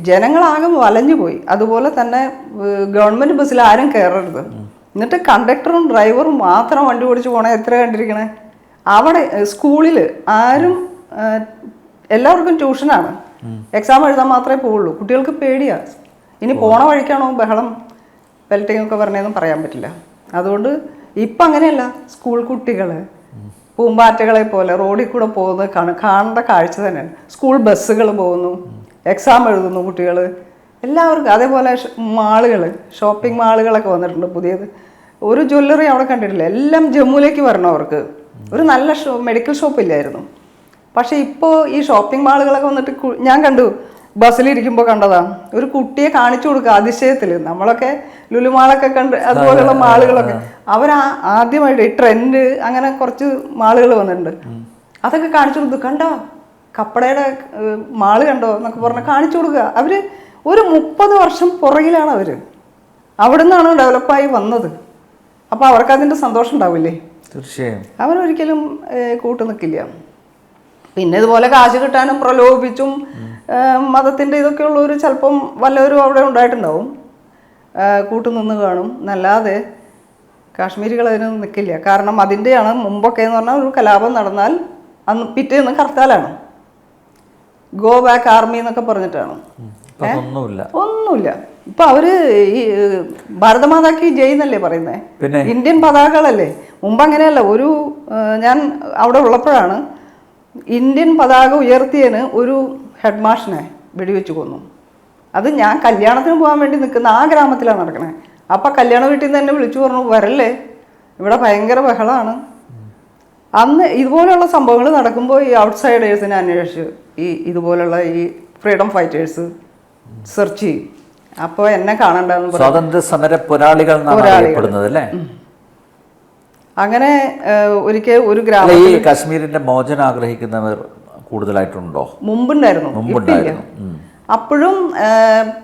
ജനങ്ങളാകെ വലഞ്ഞു പോയി. അതുപോലെ തന്നെ ഗവൺമെൻറ് ബസ്സിൽ ആരും കയറരുത്. എന്നിട്ട് കണ്ടക്ടറും ഡ്രൈവറും മാത്രം വണ്ടി ഓടിച്ച് പോകണേ. എത്ര കണ്ടിരിക്കണേ അവിടെ. സ്കൂളിൽ ആരും, എല്ലാവർക്കും ട്യൂഷനാണ്, എക്സാം എഴുതാൻ മാത്രമേ പോവുള്ളൂ. കുട്ടികൾക്ക് പേടിയാണ്. ഇനി പോണ വഴിക്കാണോ ബഹളം പെൽറ്റിംഗ് ഒക്കെ പറഞ്ഞതെന്നും പറയാൻ പറ്റില്ല. അതുകൊണ്ട് ഇപ്പം അങ്ങനെയല്ല, സ്കൂൾ കുട്ടികൾ പൂമ്പാറ്റകളെ പോലെ റോഡിൽ കൂടെ പോകുന്നത് കാണേണ്ട കാഴ്ച തന്നെയാണ്. സ്കൂൾ ബസ്സുകൾ പോകുന്നു, എക്സാം എഴുതുന്നു കുട്ടികൾ, എല്ലാവർക്കും. അതേപോലെ മാളുകൾ, ഷോപ്പിംഗ് മാളുകളൊക്കെ വന്നിട്ടുണ്ട് പുതിയത്. ഒരു ജ്വല്ലറി അവിടെ കണ്ടിട്ടില്ല. എല്ലാം ജമ്മുവിലേക്ക് വരണം അവർക്ക്. ഒരു നല്ല മെഡിക്കൽ ഷോപ്പില്ലായിരുന്നു. പക്ഷേ ഇപ്പോൾ ഈ ഷോപ്പിംഗ് മാളുകളൊക്കെ വന്നിട്ട് ഞാൻ കണ്ടു, ബസ്സിലിരിക്കുമ്പോൾ കണ്ടതാ, ഒരു കുട്ടിയെ കാണിച്ചു കൊടുക്കുക അതിശയത്തിൽ. നമ്മളൊക്കെ ലുലുമാളൊക്കെ കണ്ട് അതുപോലെയുള്ള മാളുകളൊക്കെ അവർ ആദ്യമായിട്ട് ഈ ട്രെൻഡ് അങ്ങനെ കുറച്ച് മാളുകൾ വന്നിട്ടുണ്ട്. അതൊക്കെ കാണിച്ചു കൊടുത്തു. കണ്ടോ കപ്പടയുടെ മാള് കണ്ടോ എന്നൊക്കെ പറഞ്ഞ് കാണിച്ചു കൊടുക്കുക. അവർ ഒരു 30 വർഷം പുറകിലാണ് അവർ. അവിടെ നിന്നാണ് ഡെവലപ്പായി വന്നത്. അപ്പോൾ അവർക്കതിൻ്റെ സന്തോഷം ഉണ്ടാവില്ലേ? തീർച്ചയായും. അവരൊരിക്കലും കൂട്ടു നിൽക്കില്ല. പിന്നെ ഇതുപോലെ കാശ് കിട്ടാനും പ്രലോഭിപ്പിച്ചും മതത്തിൻ്റെ ഇതൊക്കെയുള്ളവർ ചിലപ്പം വല്ലവരും അവിടെ ഉണ്ടായിട്ടുണ്ടാവും, കൂട്ടുനിന്ന് കാണും. എന്നല്ലാതെ കാശ്മീരികൾ അതിന് നിൽക്കില്ല. കാരണം അതിൻ്റെയാണ് മുമ്പൊക്കെ എന്ന് പറഞ്ഞാൽ ഒരു കലാപം നടന്നാൽ അന്ന് പിറ്റേന്ന് ഹർത്താലാണ്. ഗോ ബാക്ക് ആർമി എന്നൊക്കെ പറഞ്ഞിട്ടാണ്. ഒന്നുമില്ല. ഇപ്പൊ അവര് ഈ ഭാരതമാതാക്ക് ജയ് എന്നല്ലേ പറയുന്നത്, ഇന്ത്യൻ പതാകകളല്ലേ. മുമ്പ് അങ്ങനെയല്ല. ഒരു ഞാൻ അവിടെ ഉള്ളപ്പോഴാണ് ഇന്ത്യൻ പതാക ഉയർത്തിയതിന് ഒരു ഹെഡ് മാഷിനെ വെടിവെച്ച് കൊന്നു. അത് ഞാൻ കല്യാണത്തിന് പോകാൻ വേണ്ടി നിൽക്കുന്ന ആ ഗ്രാമത്തിലാണ് നടക്കണേ. അപ്പം കല്യാണ വീട്ടിൽ നിന്ന് എന്നെ വിളിച്ചു പറഞ്ഞു, വരല്ലേ, ഇവിടെ ഭയങ്കര ബഹളമാണ്. അന്ന് ഇതുപോലെയുള്ള സംഭവങ്ങൾ നടക്കുമ്പോൾ ഈ ഔട്ട്സൈഡേഴ്സിനെ അന്വേഷിച്ച് ഈ ഇതുപോലുള്ള ഈ ഫ്രീഡം ഫൈറ്റേഴ്സ് സെർച്ച് ചെയ്യും. അപ്പോൾ എന്നെ കാണണ്ടെന്ന് പറഞ്ഞു. സ്വാതന്ത്ര്യ സമര പോരാളികൾ അങ്ങനെ ഒരിക്കൽ ഒരു ഗ്രാമം. ഈ കാശ്മീരിന്റെ മോചനം ആഗ്രഹിക്കുന്നവർ കൂടുതലായിട്ടുണ്ടോ? മുമ്പുണ്ടായിരുന്നു, ഇപ്പില്ല. അപ്പോഴും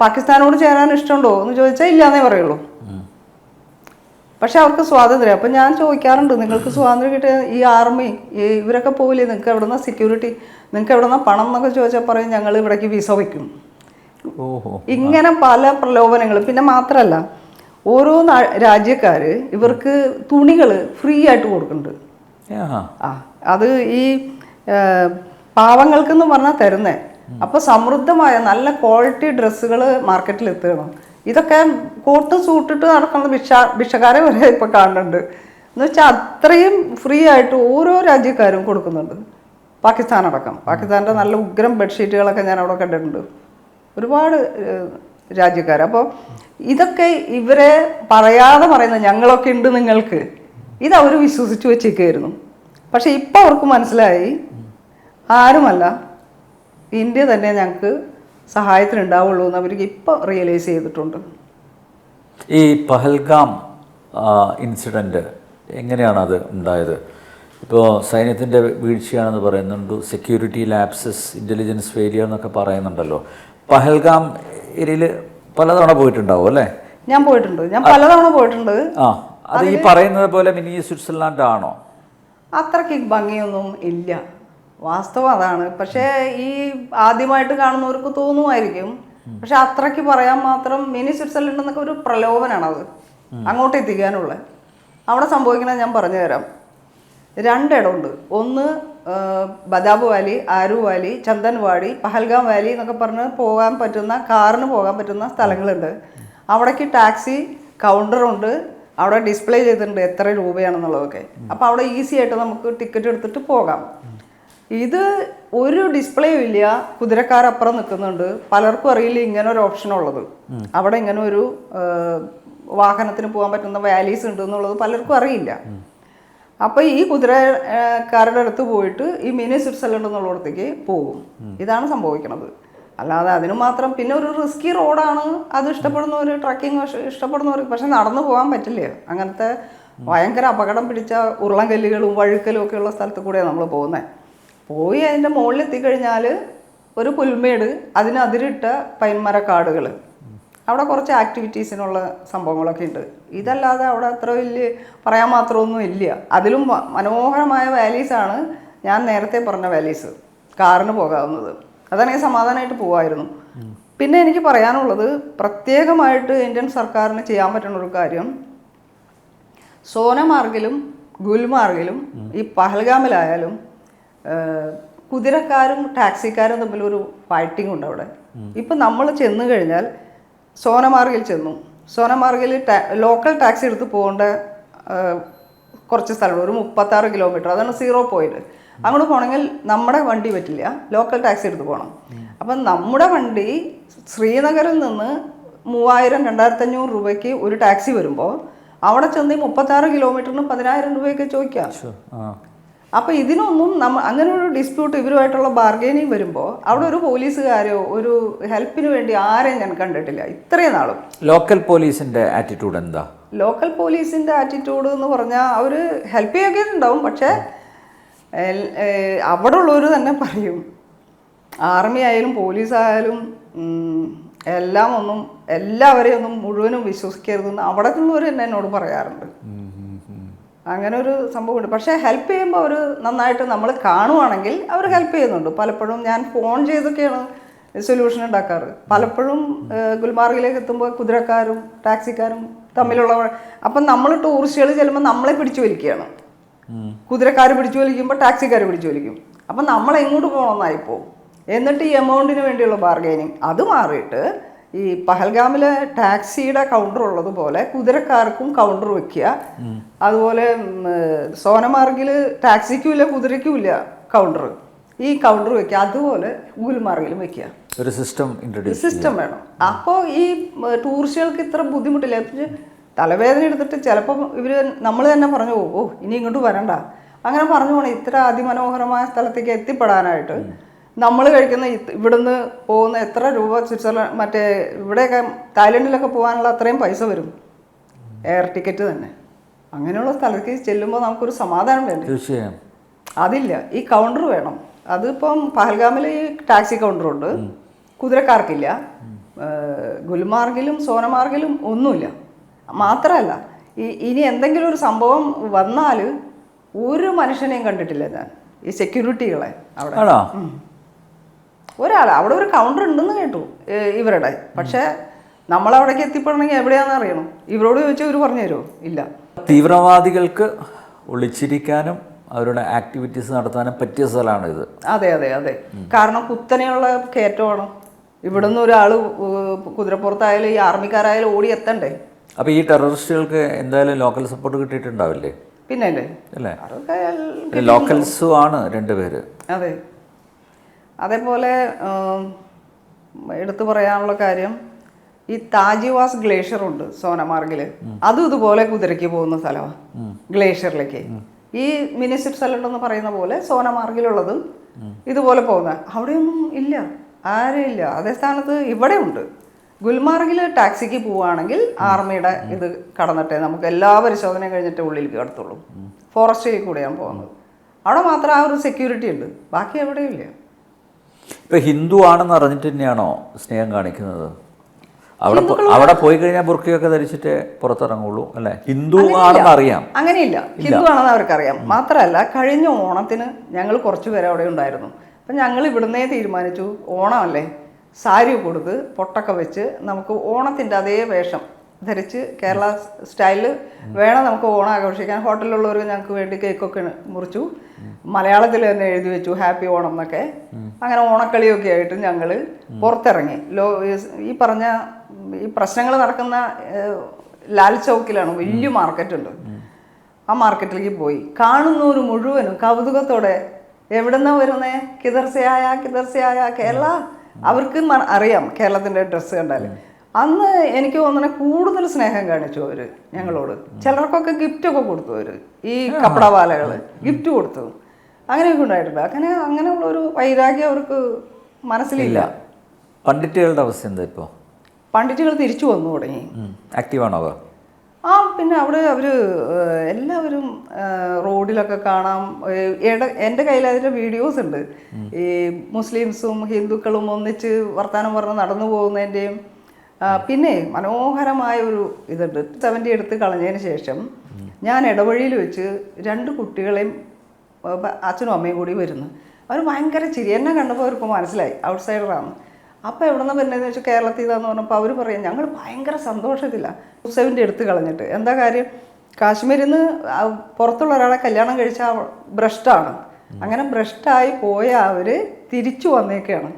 പാകിസ്ഥാനോട് ചേരാൻ ഇഷ്ടമുണ്ടോ എന്ന് ചോദിച്ചാൽ ഇല്ലാന്നേ പറയുള്ളൂ. പക്ഷെ അവർക്ക് സ്വാതന്ത്ര്യം. അപ്പം ഞാൻ ചോദിക്കാറുണ്ട്, നിങ്ങൾക്ക് സ്വാതന്ത്ര്യം കിട്ടിയ ഈ ആർമി ഇവരൊക്കെ പോവില്ലേ, നിങ്ങൾക്ക് എവിടെ നിന്നാ സെക്യൂരിറ്റി, നിങ്ങൾക്ക് എവിടെ നിന്നാ പണം എന്നൊക്കെ ചോദിച്ചാൽ പറയും ഞങ്ങൾ ഇവിടേക്ക് വിസ വയ്ക്കും. ഇങ്ങനെ പല പ്രലോഭനങ്ങൾ. പിന്നെ മാത്രമല്ല, ഓരോ രാജ്യക്കാർ ഇവർക്ക് തുണികൾ ഫ്രീ ആയിട്ട് കൊടുക്കുന്നുണ്ട്. അത് ഈ പാവങ്ങൾക്കെന്ന് പറഞ്ഞാൽ തരുന്നേ. അപ്പോൾ സമൃദ്ധമായ നല്ല ക്വാളിറ്റി ഡ്രസ്സുകൾ മാർക്കറ്റിൽ എത്തണം. ഇതൊക്കെ കോട്ട് സൂട്ടിട്ട് നടക്കുന്ന ഭിക്ഷക്കാരെ വരെ ഇപ്പോൾ കാണുന്നുണ്ട്. എന്ന് വെച്ചാൽ അത്രയും ഫ്രീ ആയിട്ട് ഓരോ രാജ്യക്കാരും കൊടുക്കുന്നുണ്ട്. പാകിസ്ഥാൻ അടക്കം. പാകിസ്ഥാൻ്റെ നല്ല ഉഗ്രം ബെഡ്ഷീറ്റുകളൊക്കെ ഞാൻ അവിടെ കണ്ടിട്ടുണ്ട്. ഒരുപാട് രാജ്യക്കാർ. അപ്പോൾ ഇതൊക്കെ ഇവരെ പറയാതെ പറയുന്നത് ഞങ്ങളൊക്കെ ഉണ്ട് നിങ്ങൾക്ക്, ഇതവർ വിശ്വസിച്ച് വെച്ചേക്കായിരുന്നു. പക്ഷെ ഇപ്പം അവർക്ക് മനസ്സിലായി ആരുമല്ല, ഇന്ത്യ തന്നെ ഞങ്ങൾക്ക് സഹായത്തിനുണ്ടാവുള്ളൂ എന്ന് അവർക്ക് ഇപ്പോൾ റിയലൈസ് ചെയ്തിട്ടുണ്ട്. ഈ പഹൽഗാം ഇൻസിഡൻറ്റ് എങ്ങനെയാണ് അത് ഉണ്ടായത്? ഇപ്പോൾ സൈന്യത്തിൻ്റെ വീഴ്ചയാണെന്ന് പറയുന്നുണ്ട്, സെക്യൂരിറ്റി ലാപ്സസ്, ഇൻ്റലിജൻസ് ഫെയിലിയർ എന്നൊക്കെ പറയുന്നുണ്ടല്ലോ. പഹൽഗാം ഏരിയയിൽ പലതവണ പോയിട്ടുണ്ടാവും അല്ലേ? ഞാൻ പോയിട്ടുണ്ട്, ഞാൻ പലതവണ പോയിട്ടുണ്ട്. അത് ഈ പറയുന്നത് പോലെ മിനി സ്വിറ്റ്സർലാൻഡ് ആണോ? അത്രയ്ക്ക് ഭംഗിയൊന്നും ഇല്ല, വാസ്തവം അതാണ്. പക്ഷേ ഈ ആദ്യമായിട്ട് കാണുന്നവർക്ക് തോന്നുമായിരിക്കും. പക്ഷെ അത്രയ്ക്ക് പറയാൻ മാത്രം മിനി സ്വിറ്റ്സർലൻഡ് എന്നൊക്കെ ഒരു പ്രലോഭനാണത് അങ്ങോട്ട് എത്തിക്കാനുള്ള. അവിടെ സംഭവിക്കുന്നത് ഞാൻ പറഞ്ഞുതരാം. രണ്ടിടമുണ്ട്. ഒന്ന് ബദാബ് വാലി, ആരു വാലി, ചന്ദൻവാടി, പഹൽഗാം വാലി എന്നൊക്കെ പറഞ്ഞ് പോകാൻ പറ്റുന്ന, കാറിന് പോകാൻ പറ്റുന്ന സ്ഥലങ്ങളുണ്ട്. അവിടേക്ക് ടാക്സി കൗണ്ടറുണ്ട്. അവിടെ ഡിസ്പ്ലേ ചെയ്തിട്ടുണ്ട് എത്ര രൂപയാണെന്നുള്ളതൊക്കെ. അപ്പോൾ അവിടെ ഈസി ആയിട്ട് നമുക്ക് ടിക്കറ്റ് എടുത്തിട്ട് പോകാം. ഇത് ഒരു ഡിസ്പ്ലേയും ഇല്ല, കുതിരക്കാരപ്പുറം നിൽക്കുന്നുണ്ട്. പലർക്കും അറിയില്ല ഇങ്ങനെ ഒരു ഓപ്ഷൻ ഉള്ളത്. അവിടെ ഇങ്ങനെ ഒരു വാഹനത്തിന് പോകാൻ പറ്റുന്ന വാലീസ് ഉണ്ട് എന്നുള്ളത് പലർക്കും അറിയില്ല. അപ്പോൾ ഈ കുതിരക്കാരുടെ അടുത്ത് പോയിട്ട് ഈ മിനി സ്വിറ്റ്സർലൻഡ് എന്നുള്ളിടത്തേക്ക് പോകും. ഇതാണ് സംഭവിക്കുന്നത്. അല്ലാതെ അതിന് മാത്രം. പിന്നെ ഒരു റിസ്കി റോഡാണ്, അത് ഇഷ്ടപ്പെടുന്നവർ, ട്രക്കിങ് ഇഷ്ടപ്പെടുന്നവർ. പക്ഷെ നടന്നു പോകാൻ പറ്റില്ല. അങ്ങനത്തെ ഭയങ്കര അപകടം പിടിച്ച ഉരുളൻകല്ലുകളും വഴുക്കലും ഒക്കെ ഉള്ള സ്ഥലത്ത് കൂടെയാണ് നമ്മൾ പോകുന്നത്. പോയി അതിൻ്റെ മുകളിൽ എത്തിക്കഴിഞ്ഞാൽ ഒരു പുൽമേട്, അതിനതിരിട്ട പൈൻമരക്കാടുകൾ, അവിടെ കുറച്ച് ആക്ടിവിറ്റീസിനുള്ള സംഭവങ്ങളൊക്കെ ഉണ്ട്. ഇതല്ലാതെ അവിടെ അത്ര വലിയ പറയാൻ മാത്രമൊന്നും ഇല്ല. അതിലും മനോഹരമായ വാലീസാണ് ഞാൻ നേരത്തെ പറഞ്ഞ വാലീസ്, കാറിന് പോകാവുന്നത്. അതാണെങ്കിൽ സമാധാനമായിട്ട് പോകാമായിരുന്നു. പിന്നെ എനിക്ക് പറയാനുള്ളത്, പ്രത്യേകമായിട്ട് ഇന്ത്യൻ സർക്കാരിന് ചെയ്യാൻ പറ്റുന്ന ഒരു കാര്യം, സോനമാർഗിലും ഗുൽമാർഗിലും ഈ പഹൽഗാമിലായാലും കുതിരക്കാരും ടാക്സിക്കാരും തമ്മിലൊരു ഫൈറ്റിംഗ് ഉണ്ട് അവിടെ. ഇപ്പം നമ്മൾ ചെന്ന് കഴിഞ്ഞാൽ സോനമാർഗിൽ ചെന്നു, സോനമാർഗിൽ ലോക്കൽ ടാക്സി എടുത്ത് പോകേണ്ട കുറച്ച് സ്ഥലമുണ്ട്, ഒരു 36 കിലോമീറ്റർ. അതാണ് 0 പോയിന്റ്. അങ്ങോട്ട് പോകണമെങ്കിൽ നമ്മുടെ വണ്ടി പറ്റില്ല, ലോക്കൽ ടാക്സി എടുത്ത് പോകണം. അപ്പം നമ്മുടെ വണ്ടി ശ്രീനഗറിൽ നിന്ന് 3000-2500 രൂപയ്ക്ക് ഒരു ടാക്സി വരുമ്പോൾ അവിടെ ചെന്ന് 36 കിലോമീറ്ററിന് 10,000 രൂപയൊക്കെ ചോദിക്കാം. അപ്പോൾ ഇതിനൊന്നും അങ്ങനെ ഒരു ഡിസ്പ്യൂട്ട് ഇവരുമായിട്ടുള്ള ബാർഗൈനിങ് വരുമ്പോൾ അവിടെ ഒരു പോലീസുകാരോ ഒരു ഹെൽപ്പിന് വേണ്ടി ആരെയും ഞാൻ കണ്ടിട്ടില്ല ഇത്രയും നാളും. ലോക്കൽ പോലീസിൻ്റെ ആറ്റിറ്റ്യൂഡ് എന്താ? ലോക്കൽ പോലീസിൻ്റെ ആറ്റിറ്റ്യൂഡ് എന്ന് പറഞ്ഞാൽ അവർ ഹെൽപ്പ് ചെയ്യൊക്കെ ഉണ്ടാവും. പക്ഷേ അവിടെ ഉള്ളവർ തന്നെ പറയും, ആർമി ആയാലും പോലീസായാലും എല്ലാവരെയും ഒന്നും മുഴുവനും വിശ്വസിക്കരുതെന്ന് അവിടെ നിന്നവർ തന്നെ എന്നോട് പറയാറുണ്ട്. അങ്ങനെ ഒരു സംഭവമുണ്ട്. പക്ഷേ ഹെൽപ്പ് ചെയ്യുമ്പോൾ അവർ നന്നായിട്ട് നമ്മൾ കാണുവാണെങ്കിൽ അവർ ഹെൽപ്പ് ചെയ്യുന്നുണ്ട്. പലപ്പോഴും ഞാൻ ഫോൺ ചെയ്തൊക്കെയാണ് സൊല്യൂഷൻ ഉണ്ടാക്കാറ്. പലപ്പോഴും ഗുൽമാർഗിലേക്ക് എത്തുമ്പോൾ കുതിരക്കാരും ടാക്സിക്കാരും തമ്മിലുള്ള, അപ്പം നമ്മൾ ടൂറിസ്റ്റുകൾ ചെല്ലുമ്പോൾ നമ്മളെ പിടിച്ചു വലിക്കുകയാണ്. കുതിരക്കാർ പിടിച്ചു വലിക്കുമ്പോൾ ടാക്സിക്കാർ പിടിച്ചു വലിക്കും. അപ്പം നമ്മൾ എങ്ങോട്ട് പോകണമെന്നായിപ്പോവും. എന്നിട്ട് ഈ എമൗണ്ടിന് വേണ്ടിയുള്ള ബാർഗൈനിങ് അത് മാറിയിട്ട് ഈ പഹൽഗാമിലെ ടാക്സിയുടെ കൗണ്ടർ ഉള്ളതുപോലെ കുതിരക്കാർക്കും കൗണ്ടർ വെക്കുക. അതുപോലെ സോനമാർഗിൽ ടാക്സിക്കും ഇല്ല കുതിരയ്ക്കും ഇല്ല കൗണ്ടർ, ഈ കൗണ്ടർ വെക്കുക. അതുപോലെ ഗുൽമാർഗിലും വെക്കുക. ഒരു സിസ്റ്റം വേണം. അപ്പോൾ ഈ ടൂറിസ്റ്റുകൾക്ക് ഇത്ര ബുദ്ധിമുട്ടില്ല. തലവേദന എടുത്തിട്ട് ചിലപ്പോൾ നമ്മൾ തന്നെ പറഞ്ഞു പോകും, ഇനി ഇങ്ങോട്ട് വരണ്ട, അങ്ങനെ പറഞ്ഞു പോകണം. ഇത്ര അതിമനോഹരമായ സ്ഥലത്തേക്ക് എത്തിപ്പെടാനായിട്ട് നമ്മൾ കഴിക്കുന്ന ഇവിടുന്ന് പോകുന്ന എത്ര രൂപ സ്വിറ്റ്സർലാൻഡ് മറ്റേ ഇവിടെയൊക്കെ തായ്ലൻഡിലൊക്കെ പോകാനുള്ള അത്രയും പൈസ വരും, എയർ ടിക്കറ്റ് തന്നെ. അങ്ങനെയുള്ള സ്ഥലത്തേക്ക് ചെല്ലുമ്പോൾ നമുക്കൊരു സമാധാനം വേണ്ട. തീർച്ചയായും അതില്ല, ഈ കൗണ്ടർ വേണം. അതിപ്പം പഹൽഗാമിൽ ഈ ടാക്സി കൗണ്ടറുണ്ട്, കുതിരക്കാർക്കില്ല. ഗുൽമാർഗിലും സോനമാർഗിലും ഒന്നുമില്ല. മാത്രമല്ല ഇനി എന്തെങ്കിലും ഒരു സംഭവം വന്നാൽ ഒരു മനുഷ്യനെയും കണ്ടിട്ടില്ല ഞാൻ, ഈ സെക്യൂരിറ്റികളെ അവിടെ. ആണോ? ഒരാൾ അവിടെ ഒരു കൗണ്ടർ ഉണ്ടെന്ന് കേട്ടു ഇവരുടെ. പക്ഷേ നമ്മളവിടേക്ക് എത്തിപ്പെടണമെങ്കിൽ എവിടെയാണെന്ന് അറിയണം. ഇവരോട് ചോദിച്ചാൽ ഇവർ പറഞ്ഞു തരുമോ? ഇല്ല. തീവ്രവാദികൾക്ക് ഒളിച്ചിരിക്കാനും അവരുടെ ആക്ടിവിറ്റീസ് നടത്താനും പറ്റിയ സ്ഥലമാണ് ഇത്. അതെ അതെ അതെ. കാരണം കുത്തനെയുള്ള കയറ്റമാണ്. ഇവിടുന്ന് ഒരാൾ കുതിരപ്പുറത്തായാലും ഈ ആർമിക്കാരായാലും ഓടി എത്തണ്ടേ. അപ്പോൾ ഈ ടെററിസ്റ്റുകൾക്ക് എന്തായാലും ലോക്കൽ സപ്പോർട്ട് കിട്ടിയിട്ടുണ്ടാവില്ലേ? പിന്നെ അല്ലേ, അല്ലേ? ലോക്കൽസും ആണ് രണ്ടുപേര്. അതെ. അതേപോലെ എടുത്തു പറയാനുള്ള കാര്യം, ഈ താജിവാസ് ഗ്ലേഷ്യർ ഉണ്ട് സോനമാർഗിൽ. അതും ഇതുപോലെ കുതിരയ്ക്ക് പോകുന്ന സ്ഥലമാണ്, ഗ്ലേഷ്യറിലേക്ക്. ഈ മിനി സ്വിറ്റ്സർലൻഡ് എന്ന് പറയുന്ന പോലെ സോനമാർഗിലുള്ളതും ഇതുപോലെ പോകുന്ന. അവിടെയൊന്നും ഇല്ല, ആരും ഇല്ല. അതേ സ്ഥാനത്ത് ഇവിടെ ഉണ്ട്. ഗുൽമാർഗിൽ ടാക്സിക്ക് പോവുകയാണെങ്കിൽ ആർമിയുടെ ഇത് കടന്നിട്ടേ നമുക്ക് എല്ലാ പരിശോധനയും കഴിഞ്ഞിട്ട് ഉള്ളിലേക്ക് കടത്തുള്ളൂ. ഫോറസ്റ്റിൽ കൂടെയാണ് പോകുന്നത്. അവിടെ മാത്രം ആ ഒരു സെക്യൂരിറ്റി ഉണ്ട്, ബാക്കി എവിടെയും ഇല്ല. ഇപ്പം ഹിന്ദു ആണെന്ന് അറിഞ്ഞിട്ട് തന്നെയാണോ സ്നേഹം കാണിക്കുന്നത്? അവിടെ പോയി കഴിഞ്ഞാൽ ബുർക്കയൊക്കെ ധരിച്ചിട്ടേ പുറത്തിറങ്ങുള്ളൂ അല്ലേ? ഹിന്ദു ആണെന്ന് അറിയാം. അങ്ങനെയില്ല, ഹിന്ദു ആണെന്ന് അവർക്കറിയാം. മാത്രമല്ല, കഴിഞ്ഞ ഓണത്തിന് ഞങ്ങൾ കുറച്ച് പേര് അവിടെ ഉണ്ടായിരുന്നു. അപ്പം ഞങ്ങൾ ഇവിടുന്നേ തീരുമാനിച്ചു, ഓണമല്ലേ, സാരി കൊടുത്ത് പൊട്ടൊക്കെ വെച്ച് നമുക്ക് ഓണത്തിൻ്റെ അതേ വേഷം ധരിച്ച് കേരള സ്റ്റൈലിൽ വേണം നമുക്ക് ഓണം ആഘോഷിക്കാൻ. ഹോട്ടലിലുള്ളവർ ഞങ്ങൾക്ക് വേണ്ടി കേക്കൊക്കെ മുറിച്ചു, മലയാളത്തിൽ തന്നെ എഴുതി വെച്ചു ഹാപ്പി ഓണം എന്നൊക്കെ. അങ്ങനെ ഓണക്കളിയൊക്കെ ആയിട്ട് ഞങ്ങൾ പുറത്തിറങ്ങി. ഈ പറഞ്ഞ ഈ പ്രശ്നങ്ങൾ നടക്കുന്ന ലാൽ ചൗക്കിലാണ്, വലിയ മാർക്കറ്റ് ഉണ്ട്. ആ മാർക്കറ്റിലേക്ക് പോയി. കാണുന്നവർ മുഴുവനും കൗതുകത്തോടെ എവിടെന്നാ വരുന്നേ, കിതർസയായ കേരള. അവർക്ക് അറിയാം കേരളത്തിൻ്റെ ഡ്രസ്സ് കണ്ടാൽ. അന്ന് എനിക്ക് തോന്നണ കൂടുതൽ സ്നേഹം കാണിച്ചു അവർ ഞങ്ങളോട്. ചിലർക്കൊക്കെ ഗിഫ്റ്റൊക്കെ കൊടുത്തു. അവർ ഈ കപ്പടവാലകൾ ഗിഫ്റ്റ് കൊടുത്തു. അങ്ങനെയൊക്കെ ഉണ്ടായിട്ടുണ്ട്. അങ്ങനെയുള്ളൊരു വൈരാഗ്യം അവർക്ക് മനസ്സിലില്ല. പണ്ഡിറ്റുകളുടെ അവസ്ഥ എന്താ ഇപ്പോൾ? പണ്ഡിറ്റുകൾ തിരിച്ചു വന്നു തുടങ്ങി. ആക്റ്റീവാണോ അവർ? ആ, പിന്നെ അവിടെ അവർ എല്ലാവരും റോഡിലൊക്കെ കാണാം. എൻ്റെ കയ്യിൽ അതിൻ്റെ വീഡിയോസ് ഉണ്ട്. ഈ മുസ്ലിംസും ഹിന്ദുക്കളും ഒന്നിച്ച് വർത്തമാനം പറഞ്ഞ് നടന്നു പോകുന്നതിൻ്റെയും. പിന്നെ മനോഹരമായ ഒരു ഇതുണ്ട്. 70 എടുത്ത് കളഞ്ഞതിന് ശേഷം ഞാൻ ഇടവഴിയിൽ വെച്ച് 2 കുട്ടികളെയും അച്ഛനും അമ്മയും കൂടി വരുന്നു. അവർ ഭയങ്കര ചിരി. എന്നെ കണ്ടപ്പോൾ അവർക്ക് മനസ്സിലായി ഔട്ട്സൈഡറാണ്. അപ്പോൾ എവിടെ നിന്ന് വരുന്നതെന്ന് വെച്ചാൽ കേരളത്തിൽ ഇതാന്ന് പറഞ്ഞപ്പോൾ അവർ പറയും ഞങ്ങൾ ഭയങ്കര സന്തോഷത്തിലാണ് 70 എടുത്ത് കളഞ്ഞിട്ട്. എന്താ കാര്യം, കാശ്മീരിൽ നിന്ന് പുറത്തുള്ള ഒരാളെ കല്യാണം കഴിച്ചാൽ ഭ്രഷ്ടാണ്. അങ്ങനെ ഭ്രഷ്ടായി പോയ അവർ തിരിച്ചു വന്നേക്കാണ്.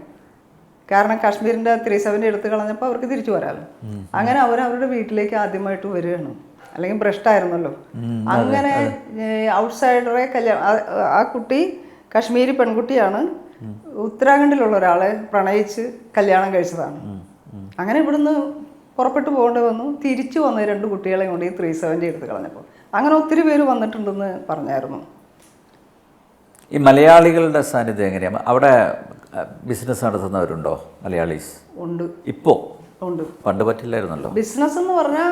കാരണം കാശ്മീരിൻ്റെ 370 എടുത്ത് കളഞ്ഞപ്പോൾ അവർക്ക് തിരിച്ചു വരാമല്ലോ. അങ്ങനെ അവരവരുടെ വീട്ടിലേക്ക് ആദ്യമായിട്ട് വരികയാണ്. അല്ലെങ്കിൽ ഭ്രഷ്ടായിരുന്നല്ലോ. അങ്ങനെ ഔട്ട്സൈഡറെ ആ കുട്ടി കാശ്മീരി പെൺകുട്ടിയാണ്. ഉത്തരാഖണ്ഡിലുള്ള ഒരാളെ പ്രണയിച്ച് കല്യാണം കഴിച്ചതാണ്. അങ്ങനെ ഇവിടുന്ന് പുറപ്പെട്ടു പോകേണ്ടി വന്നു. തിരിച്ചു വന്ന 2 കുട്ടികളെ കൊണ്ട് ഈ 370 എടുത്ത് കളഞ്ഞപ്പോൾ. അങ്ങനെ ഒത്തിരി പേര് വന്നിട്ടുണ്ടെന്ന് പറഞ്ഞായിരുന്നു. ഈ മലയാളികളുടെ സാന്നിധ്യം എങ്ങനെയാണ് അവിടെ? ബിസിനസ് നടത്തുന്നവരുണ്ടോ മലയാളീസ്? ഉണ്ട്, ഇപ്പോൾ ഉണ്ട്. പണ്ട് പറ്റില്ലായിരുന്നല്ലോ. ബിസിനസ് എന്ന് പറഞ്ഞാൽ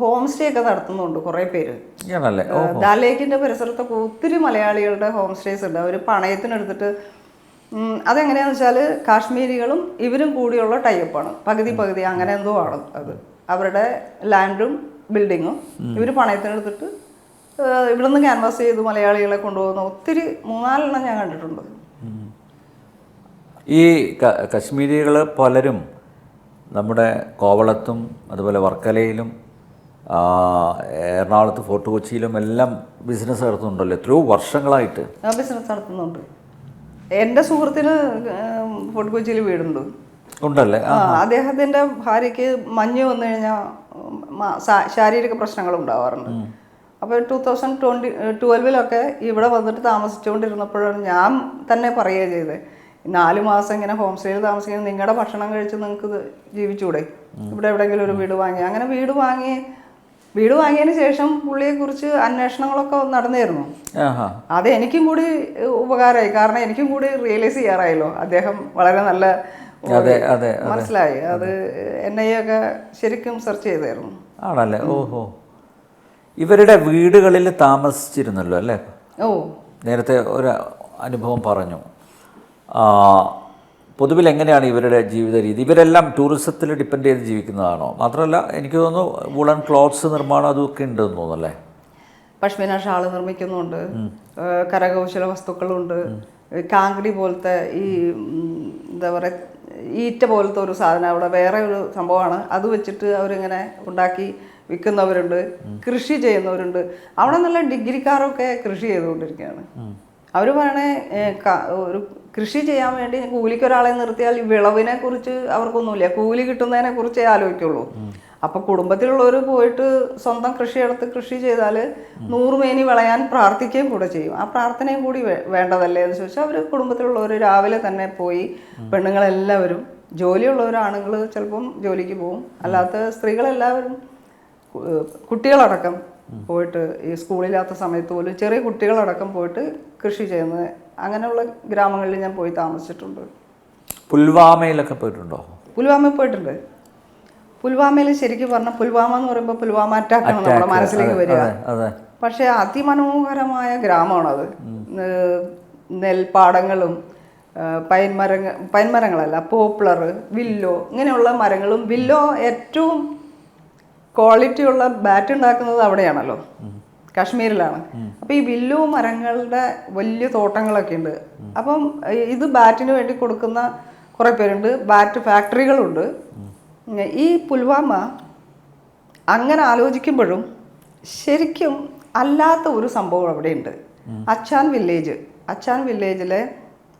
ഹോം സ്റ്റേ ഒക്കെ നടത്തുന്നുണ്ട് കുറേ പേര്. ആണല്ലേ? ദാൽ ലേക്കിൻ്റെ പരിസരത്തൊക്കെ ഒത്തിരി മലയാളികളുടെ ഹോം സ്റ്റേസ് ഉണ്ട്. അവർ പണയത്തിനെടുത്തിട്ട് അതെങ്ങനെയാണെന്ന് വെച്ചാൽ കാശ്മീരികളും ഇവരും കൂടിയുള്ള ടൈപ്പാണ്. പകുതി അങ്ങനെ എന്തോ ആണ് അത്. അവരുടെ ലാൻഡും ബിൽഡിങ്ങും ഇവർ പണയത്തിനെടുത്തിട്ട് ഇവിടുന്ന് ക്യാൻവാസ് ചെയ്ത് മലയാളികളെ കൊണ്ടുപോകുന്ന ഒത്തിരി 3-4 എണ്ണം ഞാൻ കണ്ടിട്ടുണ്ട്. ഈ കശ്മീരികൾ പലരും നമ്മുടെ കോവളത്തും അതുപോലെ വർക്കലയിലും എറണാകുളത്ത് ഫോർട്ട് കൊച്ചിയിലും എല്ലാം ബിസിനസ് നടത്തുന്നുണ്ടല്ലോ എത്രയോ വർഷങ്ങളായിട്ട്. ബിസിനസ് നടത്തുന്നുണ്ട്. എൻ്റെ സുഹൃത്തിന് ഫോർട്ട് കൊച്ചിയിൽ വീടുണ്ട്. ഉണ്ടല്ലേ? അദ്ദേഹത്തിൻ്റെ ഭാര്യയ്ക്ക് മഞ്ഞ് വന്നു കഴിഞ്ഞാൽ ശാരീരിക പ്രശ്നങ്ങൾ ഉണ്ടാവാറുണ്ട്. അപ്പോൾ 2012 ഇവിടെ വന്നിട്ട് താമസിച്ചുകൊണ്ടിരുന്നപ്പോഴാണ് ഞാൻ തന്നെ പറയുക ചെയ്തത്, 4 മാസം ഇങ്ങനെ ഹോം സ്റ്റേയിൽ താമസിക്കുന്നത് നിങ്ങളുടെ ഭക്ഷണം കഴിച്ച് നിങ്ങൾക്ക് ജീവിച്ചൂടെ, ഇവിടെ എവിടെയെങ്കിലും ഒരു വീട് വാങ്ങി. അങ്ങനെ വീട് വാങ്ങിയതിന് ശേഷം പുള്ളിയെക്കുറിച്ച് അന്വേഷണങ്ങളൊക്കെ നടന്നിരുന്നു. അത് എനിക്കും കൂടി ഉപകാരമായി. കാരണം എനിക്കും കൂടി റിയലൈസ് ചെയ്യാറായല്ലോ അദ്ദേഹം വളരെ നല്ല മനസ്സിലായി. അത് NIA ഒക്കെ ശരിക്കും സെർച്ച് ചെയ്തായിരുന്നു. ആണല്ലേ? ഓഹോ. ഇവരുടെ വീടുകളിൽ താമസിച്ചിരുന്നല്ലോ അല്ലേ? ഓ, നേരത്തെ ഒരു അനുഭവം പറഞ്ഞു. പൊതുവിൽ എങ്ങനെയാണ് ഇവരുടെ ജീവിത രീതി? ഇവരെല്ലാം ടൂറിസത്തിൽ ഡിപ്പെൻഡ് ചെയ്ത് ജീവിക്കുന്നതാണോ? മാത്രമല്ല എനിക്ക് തോന്നുന്നു വുളൻ ക്ലോത്ത്സ് നിർമ്മാണം അതൊക്കെ ഉണ്ടെന്ന് തോന്നുന്നല്ലേ? പഷ്മിന ഷാള് നിർമ്മിക്കുന്നുണ്ട്, കരകൗശല വസ്തുക്കളുണ്ട്, കാങ്കടി പോലത്തെ ഈ എന്താ പറയുക ഈറ്റ പോലത്തെ ഒരു സാധനം അവിടെ വേറെ ഒരു സംഭവമാണ്. അത് വെച്ചിട്ട് അവരിങ്ങനെ ഉണ്ടാക്കി വിൽക്കുന്നവരുണ്ട്, കൃഷി ചെയ്യുന്നവരുണ്ട്. അവിടെ നല്ല ഡിഗ്രിക്കാരൊക്കെ കൃഷി ചെയ്തുകൊണ്ടിരിക്കുകയാണ്. അവർ പറയണേ ഒരു കൃഷി ചെയ്യാൻ വേണ്ടി കൂലിക്ക് ഒരാളെ നിർത്തിയാൽ ഈ വിളവിനെ കുറിച്ച് അവർക്കൊന്നുമില്ല, കൂലി കിട്ടുന്നതിനെ കുറിച്ചേ ആലോചിക്കുള്ളൂ. അപ്പം കുടുംബത്തിലുള്ളവർ പോയിട്ട് സ്വന്തം കൃഷിയെടുത്ത് കൃഷി ചെയ്താൽ 100 മേനി വിളയാൻ പ്രാർത്ഥിക്കുകയും കൂടെ ചെയ്യും. ആ പ്രാർത്ഥനയും കൂടി വേണ്ടതല്ലേ എന്ന് ചോദിച്ചാൽ അവർ കുടുംബത്തിലുള്ളവർ രാവിലെ തന്നെ പോയി, പെണ്ണുങ്ങളെല്ലാവരും, ജോലിയുള്ളവർ ആണുങ്ങൾ ചിലപ്പം ജോലിക്ക് പോകും, അല്ലാത്ത സ്ത്രീകളെല്ലാവരും കുട്ടികളടക്കം പോയിട്ട് ഈ സ്കൂളില്ലാത്ത സമയത്ത് പോലും ചെറിയ കുട്ടികളടക്കം പോയിട്ട് കൃഷി ചെയ്യുന്നത്, അങ്ങനെയുള്ള ഗ്രാമങ്ങളിൽ ഞാൻ പോയി താമസിച്ചിട്ടുണ്ട്. പുൽവാമയിലൊക്കെ പോയിട്ടുണ്ടോ? പുൽവാമയിൽ പോയിട്ടുണ്ട്. പുൽവാമയിൽ ശരിക്കും പറഞ്ഞാൽ പുൽവാമ എന്ന് പറയുമ്പോൾ പുൽവാമ അറ്റാക്കാണ് നമ്മുടെ മനസ്സിലേക്ക് വരിക. പക്ഷേ അതിമനോഹരമായ ഗ്രാമമാണത്. നെൽപ്പാടങ്ങളും പൈൻമരങ്ങളല്ല, പോപ്ലർ, വില്ലോ, ഇങ്ങനെയുള്ള മരങ്ങളും. വില്ലോ ഏറ്റവും ക്വാളിറ്റിയുള്ള ബാറ്റ് ഉണ്ടാക്കുന്നത് അവിടെയാണല്ലോ, കാശ്മീരിലാണ്. അപ്പം ഈ വില്ലു മരങ്ങളുടെ വലിയ തോട്ടങ്ങളൊക്കെ ഉണ്ട്. അപ്പം ഇത് ബാറ്റിന് വേണ്ടി കൊടുക്കുന്ന കുറേ പേരുണ്ട്, ബാറ്റ് ഫാക്ടറികളുണ്ട്. ഈ പുൽവാമ അങ്ങനെ ആലോചിക്കുമ്പോഴും ശരിക്കും അല്ലാത്ത ഒരു സംഭവം അവിടെയുണ്ട്. അച്ചാൻ വില്ലേജിലെ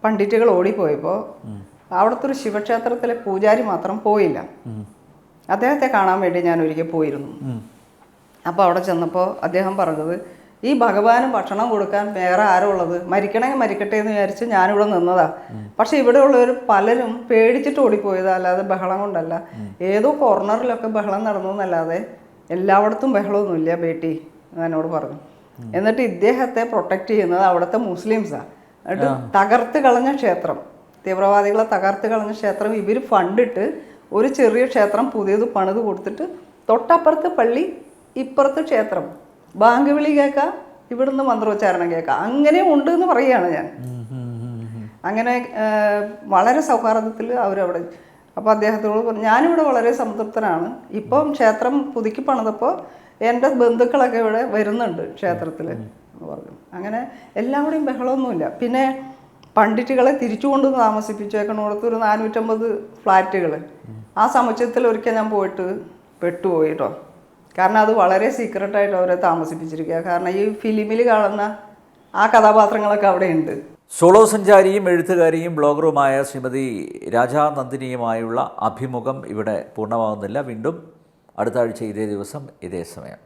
പണ്ഡിറ്റുകൾ ഓടിപ്പോയപ്പോൾ അവിടുത്തെ ഒരു ശിവക്ഷേത്രത്തിലെ പൂജാരി മാത്രം പോയില്ല. അദ്ദേഹത്തെ കാണാൻ വേണ്ടി ഞാൻ ഒരിക്കൽ പോയിരുന്നു. അപ്പോൾ അവിടെ ചെന്നപ്പോൾ അദ്ദേഹം പറഞ്ഞത്, ഈ ഭഗവാന് ഭക്ഷണം കൊടുക്കാൻ വേറെ ആരോ ഉള്ളത്, മരിക്കണമെങ്കിൽ മരിക്കട്ടെ എന്ന് വിചാരിച്ച് ഞാനിവിടെ നിന്നതാ. പക്ഷെ ഇവിടെ ഉള്ളവർ പലരും പേടിച്ചിട്ട് ഓടിപ്പോയതാ, അല്ലാതെ ബഹളം കൊണ്ടല്ല. ഏതോ കോർണറിലൊക്കെ ബഹളം നടന്നു എന്നല്ലാതെ എല്ലായിടത്തും ബഹളമൊന്നുമില്ല ബേട്ടി എന്നോട് പറഞ്ഞു. എന്നിട്ട് ഇദ്ദേഹത്തെ പ്രൊട്ടക്റ്റ് ചെയ്യുന്നത് അവിടുത്തെ മുസ്ലിംസാണ്. എന്നിട്ട് തകർത്ത് കളഞ്ഞ ക്ഷേത്രം, തീവ്രവാദികളെ തകർത്ത് കളഞ്ഞ ക്ഷേത്രം ഇവർ ഫണ്ടിട്ട് ഒരു ചെറിയ ക്ഷേത്രം പുതിയത് പണിത് കൊടുത്തിട്ട് തൊട്ടപ്പുറത്ത് പള്ളി, ഇപ്പുറത്ത് ക്ഷേത്രം, ബാങ്ക് വിളി കേൾക്കാം, ഇവിടുന്ന് മന്ത്രോച്ചാരണം കേൾക്കാം. അങ്ങനെ ഉണ്ട് എന്ന് പറയുകയാണ് ഞാൻ. അങ്ങനെ വളരെ സൗഹാർദ്ദത്തിൽ അവരവിടെ. അപ്പോൾ അദ്ദേഹത്തോട് പറഞ്ഞു, ഞാനിവിടെ വളരെ സംതൃപ്തനാണ്. ഇപ്പം ക്ഷേത്രം പുതുക്കി പണിതപ്പോൾ എൻ്റെ ബന്ധുക്കളൊക്കെ ഇവിടെ വരുന്നുണ്ട് ക്ഷേത്രത്തിൽ എന്ന് പറഞ്ഞു. അങ്ങനെ എല്ലാവരുടെയും ബഹളമൊന്നുമില്ല. പിന്നെ പണ്ഡിറ്റുകളെ തിരിച്ചുകൊണ്ട് താമസിപ്പിച്ചേക്കണോടത്ത് ഒരു 450 ഫ്ലാറ്റുകൾ. ആ സമുച്ചയത്തിൽ ഒരിക്കൽ ഞാൻ പോയിട്ട് പെട്ടുപോയി കേട്ടോ. കാരണം അത് വളരെ സീക്രട്ടായിട്ട് അവരെ താമസിപ്പിച്ചിരിക്കുക. കാരണം ഈ ഫിലിമിൽ കാണുന്ന ആ കഥാപാത്രങ്ങളൊക്കെ അവിടെ ഉണ്ട്. സോളോ സഞ്ചാരിയും എഴുത്തുകാരിയും ബ്ലോഗറുമായ ശ്രീമതി രാജാ നന്ദിനിയുമായുള്ള അഭിമുഖം ഇവിടെ പൂർണ്ണമാകുന്നില്ല. വീണ്ടും അടുത്ത ആഴ്ച ഇതേ ദിവസം ഇതേ സമയം.